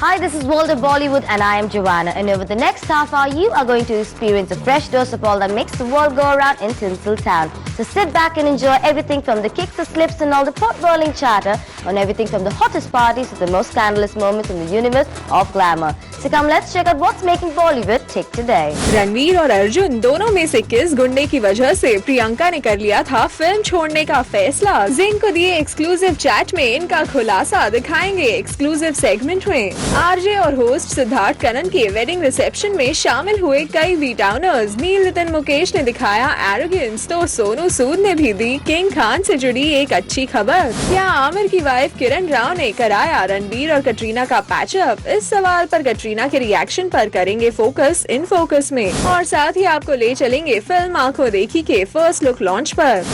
Hi, this is World of Bollywood and I am Joanna, and over the next half hour you are going to experience a fresh dose of all that makes the world go around in Tinseltown. So sit back and enjoy everything from the kicks, the slips and all the pot-boiling chatter on everything from the hottest parties to the most scandalous moments in the universe of glamour. So come, let's check out what's making Bollywood tick today. Ranveer और अर्जुन दोनों में से किस गुंडे की वजह से प्रियंका ने कर लिया था फिल्म छोड़ने का फैसला? जिंग को दिए एक्सक्लूसिव चैट में इनका खुलासा दिखाएंगे एक्सक्लूसिव सेगमेंट में। आरजे और होस्ट सिद्धार्थ कनन के वेडिंग रिसेप्शन में शामिल हुए कई वी टाउनर्स। नील नितिन मुकेश ने दिखाया एरोगेंस, तो सोनू सूद ने भी दी किंग खान से जुड़ी एक अच्छी खबर। क्या आमिर की वाइफ किरण राव ने कराया रणवीर और कटरीना का पैचअप? इस सवाल पर कटरीना के रिएक्शन पर करेंगे फोकस इन फोकस में, और साथ ही आपको ले चलेंगे फिल्म आंखों देखी के फर्स्ट लुक लॉन्च पर।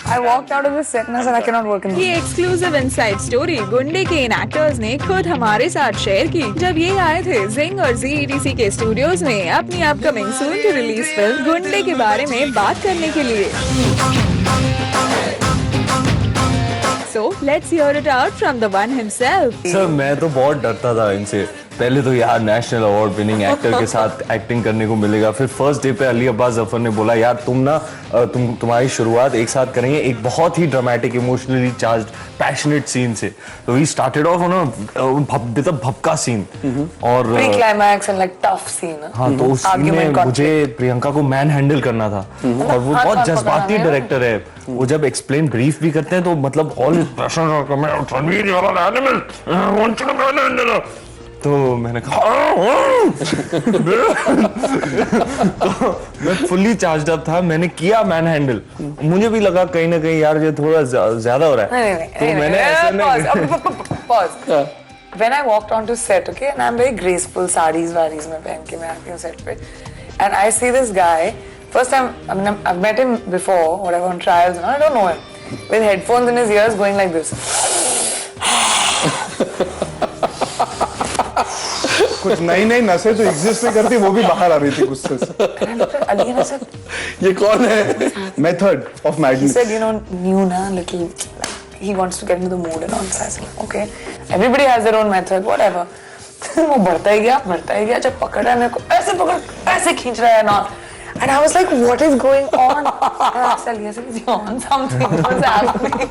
I walked out of the set and I said I cannot work in this. ये एक्सक्लूसिव इनसाइड स्टोरी गुंडे के इन एक्टर्स ने खुद हमारे साथ शेयर की जब ये आए थे जिंग और ZETC के स्टूडियोज में अपनी upcoming soon to release film Gunday के बारे में बात करने के लिए। So let's hear it out from the one himself. Sir मैं तो बहुत डरता था इनसे। पहले तो यार नेशनल अवार्ड विनिंग एक्टर के साथ एक्टिंग करने को मिलेगा, फिर फर्स्ट डे पे अली अब्बास जफर ने बोला यार तुम्हारी शुरुआत एक साथ करेंगे एक बहुत ही dramatic emotionally charged passionate scene से। तो we started off on a भपका सीन और Pre climax and like tough scene. हाँ, तो उस सीन में मुझे प्रियंका को मैन हैंडल करना था और वो बहुत जज्बाती डायरेक्टर है। वो जब एक्सप्लेन ब्रीफ भी करते हैं तो मतलब ऑल इज पैशन, तो मैंने कहा तो मैं फुल्ली चार्ज्ड अप था, मैंने किया मैन हैंडल। मुझे भी लगा कहीं ना कहीं यार ये थोड़ा ज्यादा हो रहा है, तो मैंने ऐसे Pause. When I walked onto set, okay, and I'm very graceful, sarees वारीज में पहन के मैं आती हूँ set पे, and I see this guy. First time, I mean, I've met him before, whatever on trials, and I don't know him, with headphones in his ears, going like this. कुछ नई नई नसें जो एग्जिस्ट नहीं करती वो भी बाहर आ रही थी गुस्से से। ये कौन है? Method of Madness. He said, you know, new na, little. He wants to get into the mood and all. So I said, okay, everybody has their own method, whatever. वो बढ़ता ही गया, जब पकड़ा मेरे को ऐसे खींच रहा है ना, and I was like, what is going on? Yes, is he on something? What's happening?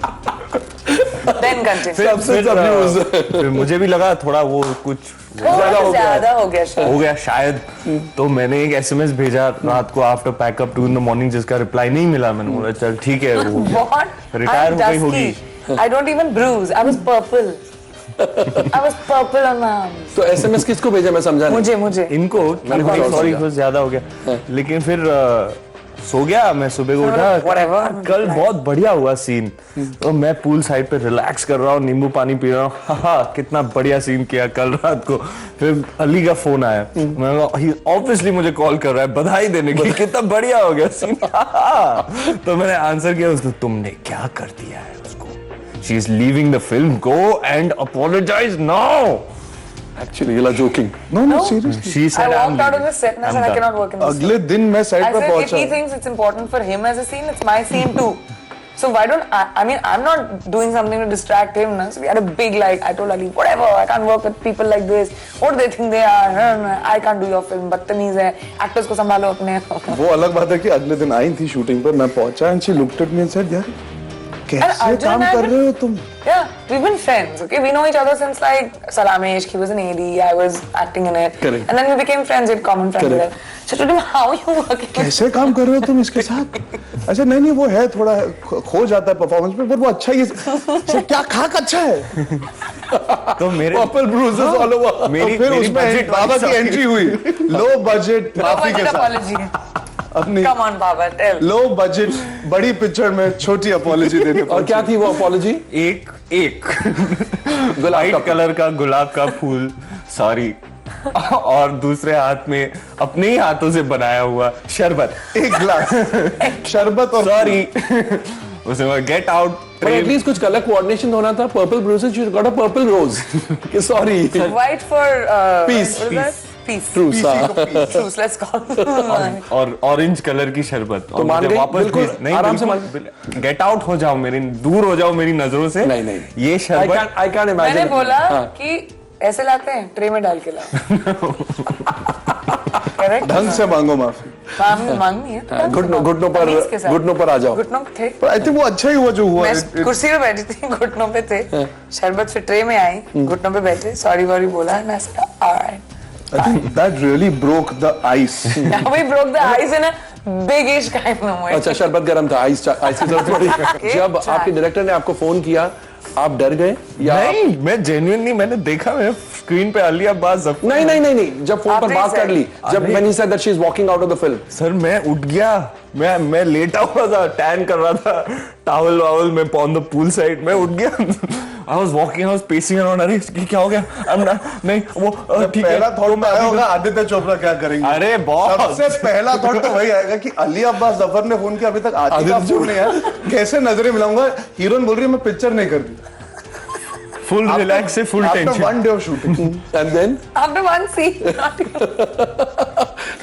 Then continue. फिर मुझे भी लगा थोड़ा वो कुछ ज्यादा हो गया शायद। तो मैंने एक SMS भेजा रात को after pack up 2 in the morning, जिसका रिप्लाई नहीं मिला। मैंने बोला चल ठीक है, वो रिटायर हो गई होगी। I don't even bruise. I was purple. I was purple on my arms. तो SMS किसको भेजा मैं समझा नहीं। मुझे इनको सॉरी कुछ ज्यादा हो गया, लेकिन फिर सो गया। मैं सुबह को उठा, कल बहुत बढ़िया हुआ सीन। तो मैं पूल साइड पे रिलैक्स कर रहा हूँ, नींबू पानी पी रहा हूँ। हाँ कितना बढ़िया सीन किया कल रात को। फिर अली का फोन आया, मैं ऑब्वियसली मुझे कॉल कर रहा है बधाई देने के लिए, कितना बढ़िया हो गया सीन। तो मैंने आंसर किया उसको, तुमने क्या कर दिया है उसको? She is leaving the film. Go and apologize now. Actually, you're joking. No, seriously. She said, I walked out of the set and I said I cannot work in this. अगले दिन मैं सेट I पर said if पहुंचा। he thinks it's important for him as a scene, it's my scene too. So why don't I mean I'm not doing something to distract him. Na? So we had a big like I told Ali whatever, I can't work with people like this. What do they think they are? I can't do your film. बदतमीज है, actors को संभालो अपने। वो अलग बात है कि अगले दिन आई थी शूटिंग पर, मैं पहुंचा and she looked at me and said यार कैसे काम कर रहे हो तुम? Yeah, we've been friends. Okay, we know each other since like Salamesh. He was an AD, I was acting in it, Correct. and then we became friends. We had common friends. Correct. So I told him, how are you working? कैसे काम कर रहे हो तुम इसके साथ? अच्छा नहीं वो है थोड़ा खो जाता है परफॉर्मेंस में, पर वो अच्छा ही क्या खाक अच्छा है। तो मेरे पर्पल ब्रूजेस ऑल ओवर। मेरी फिर उसमें बाबा की एंट्री हुई, लो बजट माफी के साथ अपनी Come on, Baba, tell. Low budget बड़ी पिक्चर में छोटी अपॉलॉजी देने। और क्या थी वो अपॉलॉजी? एक वाइट कलर का गुलाब का फूल, सॉरी, और दूसरे हाथ में अपने ही हाथों से बनाया हुआ शरबत, एक ग्लास शरबत और सॉरी उसमें गेट आउट। एटलीस्ट कुछ कलर कोऑर्डिनेशन होना था। Purple bruises, you got a purple rose. Sorry, White for Peace. Peace truce truce let's call और ऑरेंज कलर की शरबत तो मान गई? बिल्कुल, नहीं आराम से गेट आउट हो जाओ, मेरी दूर हो जाओ मेरी नजरों से। नहीं ये शरबत आई कैन इमेजिन। मैंने बोला कि ऐसे लाते हैं, ट्रे में डाल के लाओ। करेक्ट, ढंग से मांगो माफी। मांगनी है, घुटनों पर आ जाओ। घुटनों थे, पर आई थिंक वो अच्छा ही हुआ जो हुआ। मैं कुर्सी पे बैठी थी, घुटनों पे थे, शरबत से ट्रे में आई, घुटनों पे बैठे, सॉरी वॉरी बोला, मैं alright. I think that really broke the ice. We broke the ice in a big-ish kind of way. अच्छा, शरबत गर्म था, आइस की जरूरत पड़ी। जब आपके डायरेक्टर ने आपको फोन किया, आप डर गए या? नहीं, मैं जेन्युइनली मैंने देखा, मैं स्क्रीन पे अली अब्बास जफर। नहीं, जब फोन पर बात कर ली, जब when he said that she is walking out of the film, sir मैं उठ गया, मैं लेटा हुआ था, टैन कर रहा था, टावल वावल में ऑन द पूल साइड, मैं उठ गया। I was walking, I was pacing around, अरे क्या हो गया? नहीं वो ठीक है। पहला थॉट आया होगा आदित्य चोपड़ा क्या करेंगे। अरे बॉस, सबसे पहला थॉट तो वही आएगा कि अली अब्बास जफर ने फोन किया, अभी तक आदित्य का फोन नहीं आया, कैसे नजरें मिलाऊंगा। हीरोइन बोल रही है मैं पिक्चर नहीं करती। फुल रिलैक्स से full tension. After one day of shooting. and then After one scene.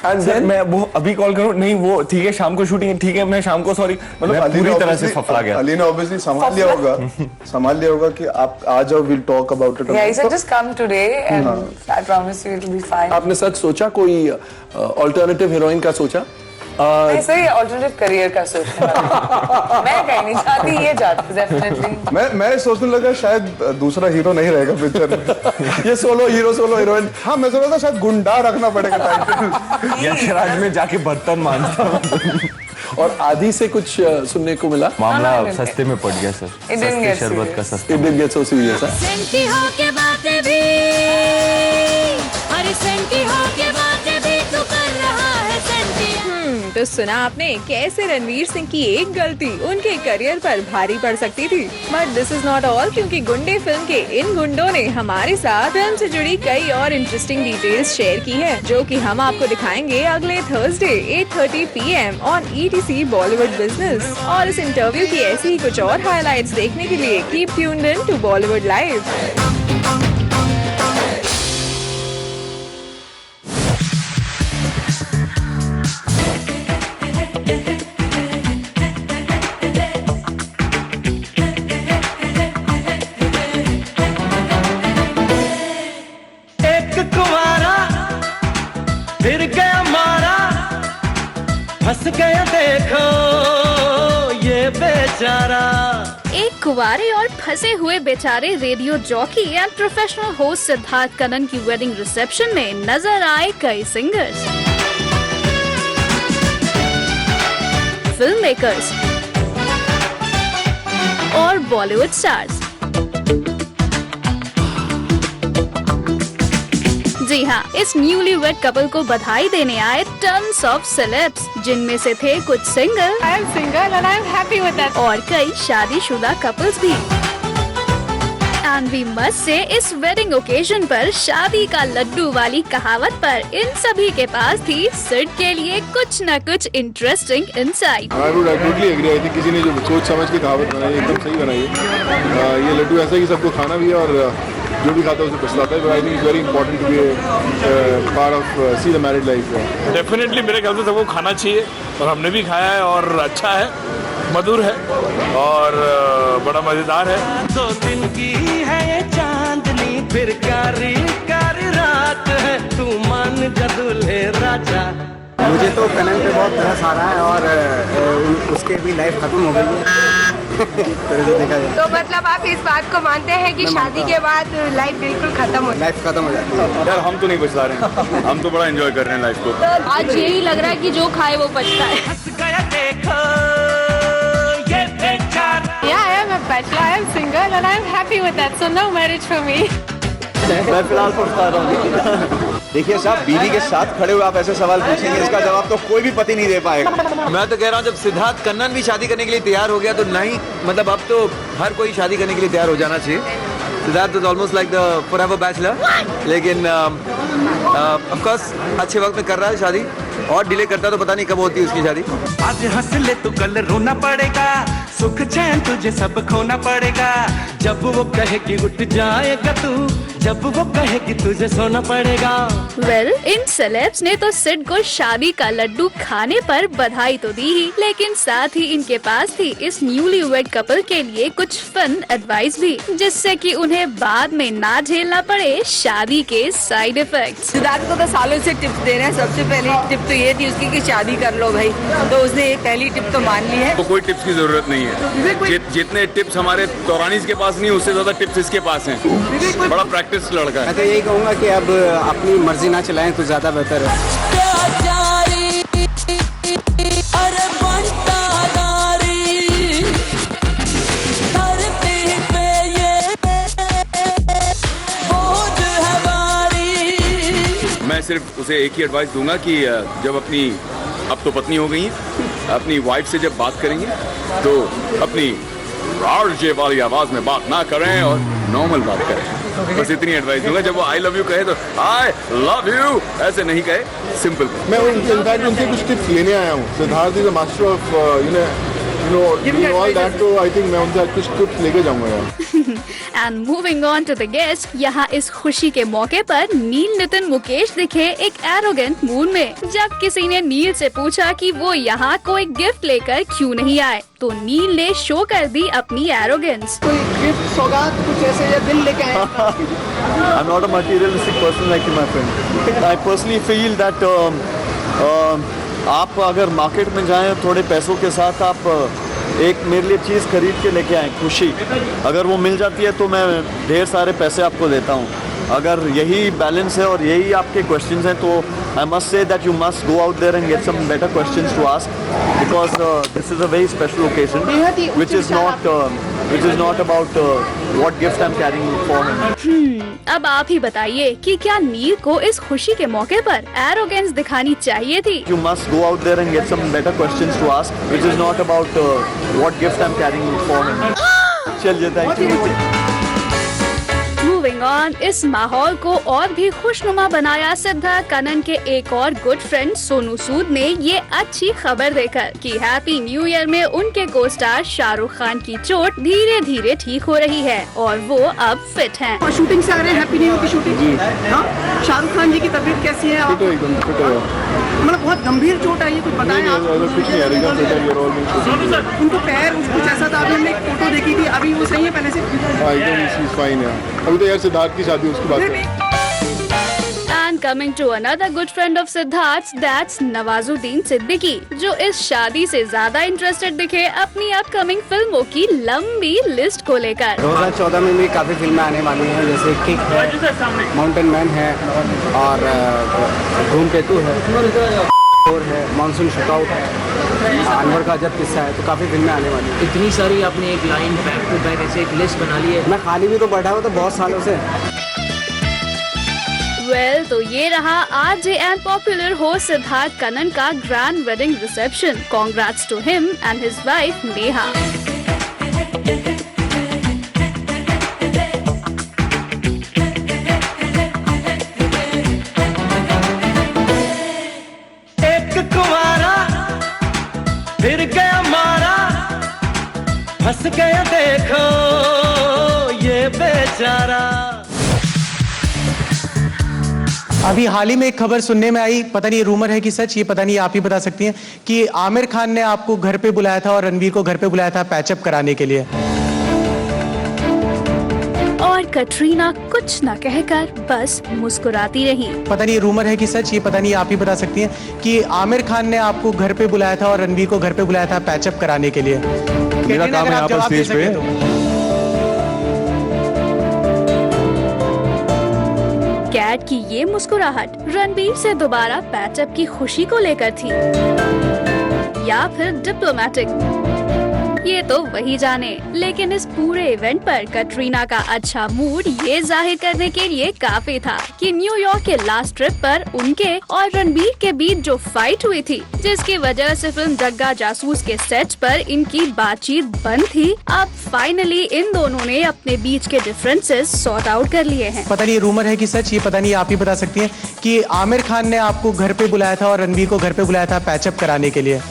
and sir then मैं वो अभी कॉल करूं? नहीं वो ठीक है, शाम को शूटिंग है, ठीक है मैं शाम को, सॉरी, मतलब मैं पूरी तरह से फफड़ा गया। अली ने ऑब्वियसली संभाल लिया होगा कि आप आ जाओ, we'll talk about it. Yeah, he said just come today and I promise you it'll be fine. आपने सच सोचा कोई अल्टरनेटिव हीरोइन का सोचा? नहीं सही, ऑल्टरनेटिव करियर का सोचने वाली। मैं कहीं नहीं चाहती, ये चाहती डेफिनेटली। मैं सोचने लगा शायद दूसरा हीरो नहीं रहेगा पिक्चर में। ये सोलो हीरोइन। हाँ, मैं सोच रहा था शायद गुंडा रखना पड़ेगा टाइटल। यशराज में जाके बर्तन मांजता। और आदि से कुछ सुनने को मिला? मामला सस्ते में पड़ गया सर, It didn't get शरबत का serious. सस्ता। It didn't get so serious, huh? सेंटी हो के बातें भी, अरे सेंटी हो के बातें भी तू कर रहा है सेंटी। तो सुना आपने कैसे रणवीर सिंह की एक गलती उनके करियर पर भारी पड़ सकती थी। But this is not all, क्योंकि गुंडे फिल्म के इन गुंडों ने हमारे साथ फिल्म से जुड़ी कई और इंटरेस्टिंग डिटेल्स शेयर की है, जो कि हम आपको दिखाएंगे अगले Thursday 8:30 PM on ETC Bollywood business. और इस इंटरव्यू की ऐसी ही कुछ और हाइलाइट्स देखने के लिए keep tuned in to Bollywood live. फिर गया मारा, फंस गया देखो ये बेचारा। एक कुंवारे और फंसे हुए बेचारे radio jockey and professional host Siddharth Kannan की वेडिंग रिसेप्शन में नजर आए कई सिंगर्स, फिल्म मेकर्स और बॉलीवुड स्टार्स। जी हाँ, इस न्यूली वेड कपल को बधाई देने आए टन्स ऑफ सेलेब्स, जिनमें से थे कुछ single, I am single and I am happy with that, और कई शादीशुदा कपल्स भी। एंड वी मस्ट से इस वेडिंग ओकेजन पर शादी का लड्डू वाली कहावत पर इन सभी के पास थी सिड के लिए कुछ न कुछ interesting insight. I would totally agree. I think किसी ने जो सोच समझ के कहावत बनाई है एकदम सही बनाई है। ये लड्डू ऐसा है कि सबको खाना भी है और जो भी खाता है उसे पछताता है। But I think it's very important to be a part of see the married life. Definitely मेरे ख्याल से सबको खाना चाहिए और हमने भी खाया है और अच्छा है, मधुर है और बड़ा मजेदार है। 2 दिन की है ये चांदनी, फिर कारी कारी रात है, तू मान जा दूल्हे राजा। मुझे तो कनन पे बहुत तरस आ रहा है और उसके भी लाइफ खत्म हो गई है। देखा जाए तो मतलब आप इस बात को मानते हैं कि शादी के बाद लाइफ बिल्कुल खत्म हो लाइफ खत्म हो जाती है। यार हम तो नहीं पछता रहे हैं, हम तो बड़ा एंजॉय कर रहे हैं लाइफ को। तो आज यही लग रहा है कि जो खाए वो पछता है। हंस गया देखो ये बेचारा। Yeah, I am a bachelor, I am single and I am happy with that, so no marriage for me. मैं फिलहाल पछता रहा हूँ। देखिए साहब, बीवी के साथ खड़े हुए आप ऐसे सवाल पूछेंगे, इसका जवाब तो कोई भी पति नहीं दे पाएगा। मैं तो कह रहा हूँ जब सिद्धार्थ कन्नन भी शादी करने के लिए तैयार हो गया तो नहीं, मतलब अब तो हर कोई शादी करने के लिए तैयार हो जाना चाहिए। Siddharth is almost like the forever bachelor, लेकिन ऑफ कोर्स अच्छे वक्त में कर रहा है शादी, और डिले करता तो पता नहीं कब होती है उसकी शादी। आज हंस ले तो कल रोना पड़ेगा, सुख चैन तुझे सब खोना पड़ेगा, जब वो कहे कि उठ जाएगा तू जब वो कहे कि तुझे सोना पड़ेगा। वेल, इन सेलेब्स ने तो सिड को शादी का लड्डू खाने पर बधाई तो दी ही, लेकिन साथ ही इनके पास थी इस न्यूली वेड कपल के लिए कुछ फन एडवाइस भी, जिससे कि उन्हें बाद में ना झेलना पड़े शादी के साइड इफेक्ट्स। सिद्धार्थ को तो सालों से टिप्स दे रहे हैं। सबसे पहली टिप तो ये थी उसकी कि शादी कर लो भाई, तो उसने एक पहली टिप तो मान ली है। तो कोई टिप्स की जरूरत नहीं है। जितने टिप्स हमारे तौरानीस के पास नहीं, उससे ज्यादा टिप्स इसके पास हैं। बड़ा प्रैक्टिस लड़का है। मैं तो यही कहूँगा कि अब अपनी मर्जी ना चलाएं तो ज्यादा बेहतर है। मैं सिर्फ उसे एक ही एडवाइस दूंगा कि जब अपनी, अब तो पत्नी हो गई है, अपनी वाइफ से जब बात करेंगे तो अपनी आरजे वाली आवाज में बात ना करें और नॉर्मल बात करें। बस इतनी एडवाइस दूंगा। जब वो आई लव यू कहे तो आई लव यू ऐसे नहीं कहे, सिंपल। मैं इनफैक्ट उनसे कुछ टिप्स लेने आया हूँ। Siddharth is a master of doing all that, तो आई थिंक मैं उनसे कुछ टिप्स लेके जाऊंगा यार। And moving on to the guest, यहाँ इस खुशी के मौके पर नील नितिन मुकेश दिखे एक एरोगेंट मूड में। जब किसी ने नील से पूछा कि वो यहाँ कोई गिफ्ट लेकर क्यों नहीं आए, तो नील ने शो कर दी अपनी एरोगेंस। कोई गिफ्ट सौगात कुछ ऐसे या दिल लेके आए? I'm not a materialistic person like you, my friend. I personally feel that आप अगर मार्केट में जाएं थोड़े पैसों के साथ आप एक मेरे लिए चीज़ खरीद के लेके आए, खुशी। अगर वो मिल जाती है तो मैं ढेर सारे पैसे आपको देता हूँ। अगर यही बैलेंस है और यही आपके क्वेश्चंस हैं तो I must say that you must go out there and get some better questions to ask, because this is a very special occasion which is not about what gift I'm carrying for him. अब आप ही बताइए कि क्या नील को इस खुशी के मौके पर एरोगेंस दिखानी चाहिए थी? You must go out there and get some better questions to ask, which is not about what gift I'm carrying for him. चलिए, thank you. मूविंग ऑन, इस माहौल को और भी खुशनुमा बनाया सिद्धार्थ कनन के एक और गुड फ्रेंड सोनू सूद ने ये अच्छी खबर देकर कि हैप्पी न्यू ईयर में उनके को स्टार शाहरुख खान की चोट धीरे धीरे ठीक हो रही है और वो अब फिट हैं। और शूटिंग से आ रहे हैं, हैप्पी न्यू ईयर की शूटिंग। हाँ, शाहरुख खान जी की तबीयत कैसी है? मतलब बहुत गंभीर चोट आई है, कुछ बताएं आप? उनको पैर कुछ ऐसा था, अभी हमने एक फोटो देखी थी, अभी वो सही है पहले से? अभी तो यार सिद्धार्थ की शादी उसकी बात है। And coming to another good friend of Siddharth's, that's Nawazuddin Siddiqui, जो इस शादी से ज्यादा इंटरेस्टेड दिखे अपनी अपकमिंग फिल्मों की लंबी लिस्ट को लेकर। 2014 में भी काफी फिल्में आने वाली हैं, जैसे किक है, माउंटेन मैन है और धूमकेतु है, और है मानसून शूटआउट है, अनवर का अजब किस्सा है, तो काफी फिल्में आने वाली हैं। इतनी सारी आपने एक लाइन बैक टू बैक ऐसे एक लिस्ट बना ली है। मैं खाली भी तो बैठा हुआ तो बहुत सालों से। वेल, तो ये रहा RJ and popular host Siddharth Kannan का grand wedding reception. Congrats to him and his wife Neha. एक कुंवारा फिर गया मारा, फंस गया देखो ये बेचारा। अभी हाल ही में एक खबर सुनने में आई, पता नहीं रूमर है कि सच, ये पता नहीं, आप ही बता सकती हैं, कि आमिर खान ने आपको घर पे बुलाया था और रणवीर को घर पे बुलाया था पैचअप कराने के लिए। और कटरीना कुछ न कहकर बस मुस्कुराती रही। पता नहीं रूमर है कि सच, ये पता नहीं, आप ही बता सकती हैं, कि आमिर खान ने आपको घर पे बुलाया था और रणवीर को घर पे बुलाया था पैचअप कराने के लिए। मेरा काम है यहाँ पर स्टेज पे। कैट की ये मुस्कुराहट रणबीर से दोबारा पैचअप की खुशी को लेकर थी या फिर डिप्लोमेटिक, ये तो वही जाने। लेकिन इस पूरे इवेंट पर कटरीना का अच्छा मूड ये जाहिर करने के लिए काफी था कि न्यूयॉर्क के लास्ट ट्रिप पर उनके और रणबीर के बीच जो फाइट हुई थी, जिसकी वजह से फिल्म जग्गा जासूस के सेट पर इनकी बातचीत बंद थी, अब फाइनली इन दोनों ने अपने बीच के डिफरेंसेस सॉर्ट आउट कर लिए हैं। पता नहीं रूमर है कि सच, ये पता नहीं, आप ही बता सकती हैं, कि आमिर खान ने आपको घर पे बुलाया था और रणबीर को घर पे बुलाया था पैचअप कराने के लिए।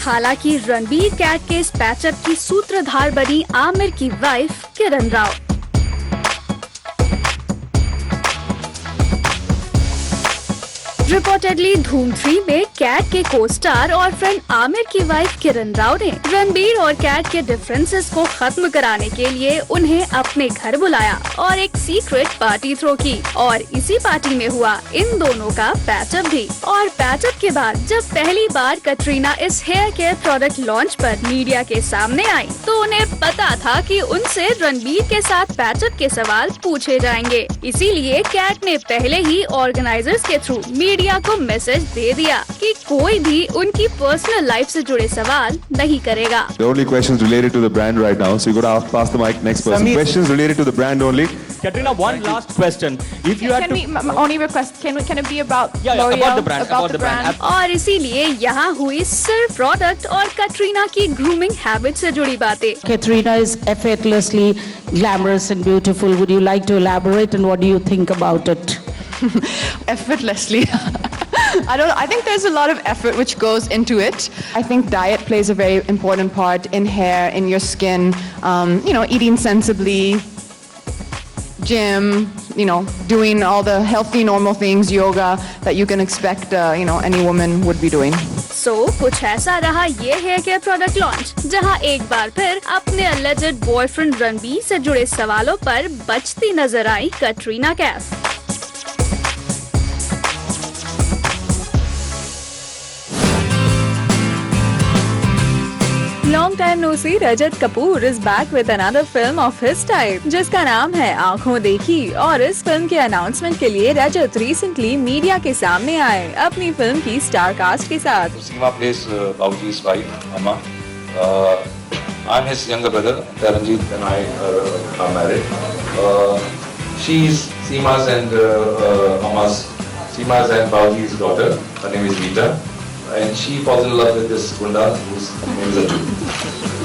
हालांकि रणबीर कैट के इस पैचअप की सूत्रधार बनी आमिर की वाइफ किरण राव। रिपोर्टेडली धूम 3 में कैट के को स्टार और फ्रेंड आमिर की वाइफ किरण राव ने रणबीर और कैट के डिफरेंसेस को खत्म कराने के लिए उन्हें अपने घर बुलाया और एक सीक्रेट पार्टी थ्रो की और इसी पार्टी में हुआ इन दोनों का पैचअप भी। और पैचअप के बाद जब पहली बार कटरीना इस हेयर केयर प्रोडक्ट लॉन्च पर मीडिया के सामने आई तो उन्हें पता था कि उनसे रणबीर के साथ पैचअप के सवाल पूछे जाएंगे, इसीलिए कैट ने पहले ही ऑर्गेनाइजर्स के थ्रू मीडिया को मैसेज दे दिया कि कोई भी उनकी पर्सनल लाइफ से जुड़े सवाल नहीं करेगा। The only questions related to the brand right now, so you got to pass the mic next person. Questions related to the brand only. Katrina, one last question. If you had to only request, can it be about L'Oreal? About the brand, about the brand. और इसीलिए यहाँ हुई सिर्फ product और कटरीना की grooming habit से जुड़ी बातें। Katrina is effortlessly glamorous and beautiful. Would you like to elaborate and what do you think about it? Effortlessly. I think there's a lot of effort which goes into it. I think diet plays a very important part in hair, in your skin. Eating sensibly, gym, doing all the healthy, normal things, yoga that you can expect, any woman would be doing. So, कुछ ऐसा रहा ये hair care product launch, जहां एक बार फिर अपने alleged boyfriend Ranbir से जुड़े सवालों पर बचती नजर आई Katrina Kaif. Long time no see Rajat Kapoor is back with another film of his type जिसका नाम है आंखों देखी। और इस फिल्म के अनाउंसमेंट के लिए रजत रिसेंटली मीडिया के सामने आए अपनी फिल्म की स्टार कास्ट के साथ। Seema plays Babuji's wife, Amma. I'm his younger brother. Taranjeet and I are married. She's Seema's and Babuji's daughter. Her name is Rita. And she falls in love with this Gunda whose name is Arjun.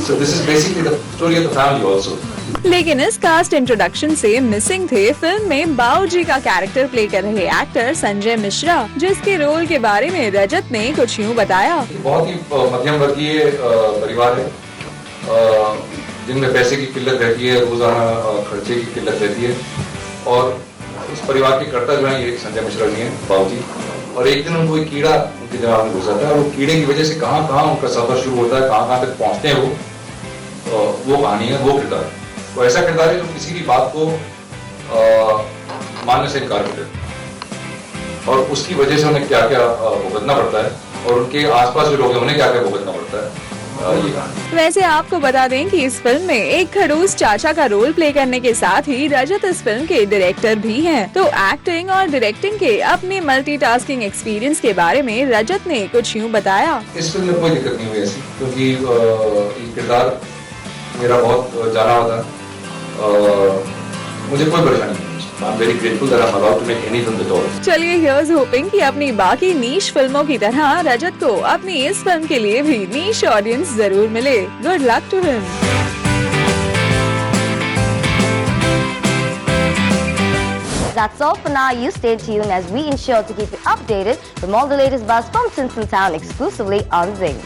So this is basically the story of the family also. लेकिन इस cast introduction से missing थे film में बाबूजी का character play कर रहे actor Sanjay Mishra, जिसके रोल के बारे में रजत ने कुछ यूँ बताया। बहुत ही मध्यम वर्गीय परिवार है जिनमें पैसे की किल्लत रहती है, रोजाना खर्चे की किल्लत रहती है और उस परिवार के कर्ता जो है ये संजय मिश्रा जी हैं, बाबूजी। और एक दिन उनको एक कीड़ा उनके दिमाग में घुस जाता है और वो कीड़े की वजह से कहाँ कहाँ उनका सफर शुरू होता है, कहाँ कहाँ तक पहुँचते हैं वो कहानी है, वो किरदार। वो ऐसा किरदार है जो किसी भी बात को मानने से इनकार कर देता और उसकी वजह से उन्हें क्या क्या भुगतना पड़ता है और उनके आसपास जो लोग हैं उन्हें क्या क्या भुगतना पड़ता है। वैसे आपको बता दें कि इस फिल्म में एक खड़ूस चाचा का रोल प्ले करने के साथ ही रजत इस फिल्म के डायरेक्टर भी हैं। तो एक्टिंग और डायरेक्टिंग के अपने मल्टीटास्किंग एक्सपीरियंस के बारे में रजत ने कुछ यूँ बताया। इस फिल्म में कोई दिक्कत नहीं हुई ऐसी, क्योंकि ये किरदार मेरा बहुत जाना हुआ था, मुझे कोई परेशानी नहीं। I'm very grateful that I'm allowed to make any film at all. चलिए here's hoping कि अपनी बाकी नीश फिल्मों की तरह रजत को अपनी इस फिल्म के लिए भी नीश ऑडियंस जरूर मिले। Good luck to him. That's all for now. You stay tuned as we ensure to keep you updated from all the latest buzz from Tinseltown exclusively on Zing.